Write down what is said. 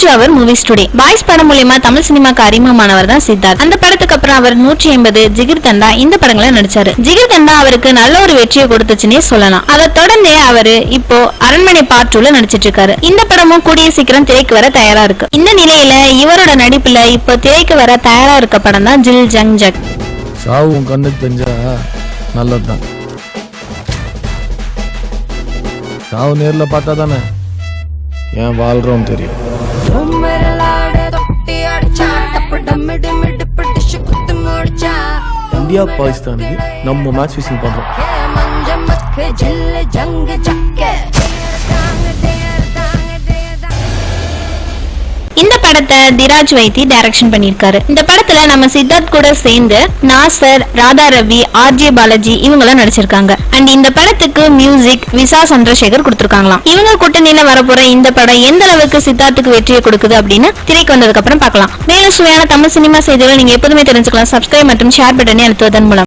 Welcome to our movies today. Boys படம் மூலமா தமிழ் சினிமாக்கு அறிமுகமானவர் தான் சித்தார்த். அந்த படத்துக்கு அப்புறம் அவர் 180, ஜிகிர் தண்டா இந்த படங்களை நடிச்சாரு. ஜிகிர் தண்டா அவருக்கு நல்ல ஒரு வெற்றியை கொடுத்துச்சுன்னே சொல்லலாம். அதை தொடர்ந்தே அவரு இப்போ அரண்மனை பார்ட் 2ல நடிச்சிட்டு இருக்காரு. இந்த படமும் கூடிய சீக்கிரம் திரைக்கு வர தயாரா இருக்கு. இந்த நிலையில இவரோட நடிப்புல இப்போ திரைக்கு வர தயாரா இருக்க படம் தான் ஜில் ஜங் ஜக். சாவு கண்ணுக்கு தெரிஞ்சா நல்லதுதான். சாவு நேர்ல பார்த்தா தானே ஏன் வாழ்றோம் தெரியும். இந்தியா பாகிஸ்தானுக்கு நம்ம மேட்ச் ஃபிக்ஸிங் பண்றோம். இந்த படத்தை திராஜ் வைத்தி டைரக்ஷன் பண்ணிருக்காரு. இந்த படத்துல நம்ம சித்தார்த் கூட சேர்ந்து நாசர், ராதா ரவி, ஆர்ஜே பாலாஜி இவங்க நடிச்சிருக்காங்க. அண்ட் இந்த படத்துக்கு மியூசிக் விசா சந்திரசேகர் கொடுத்திருக்காங்களாம். இவங்க கூட்டணியில வரப்போற இந்த படம் எந்த அளவுக்கு சித்தார்த்துக்கு வெற்றியை கொடுக்குது அப்படின்னு திரைக்கு வந்ததுக்கு அப்புறம் பார்க்கலாம். மேலும் சுவையான தமிழ் சினிமா செய்திகளை நீங்க எப்போதுமே தெரிஞ்சுக்கலாம். சப்ஸ்கிரைப் மற்றும் ஷேர் பட்டனை அழுத்துவதன் மூலம்.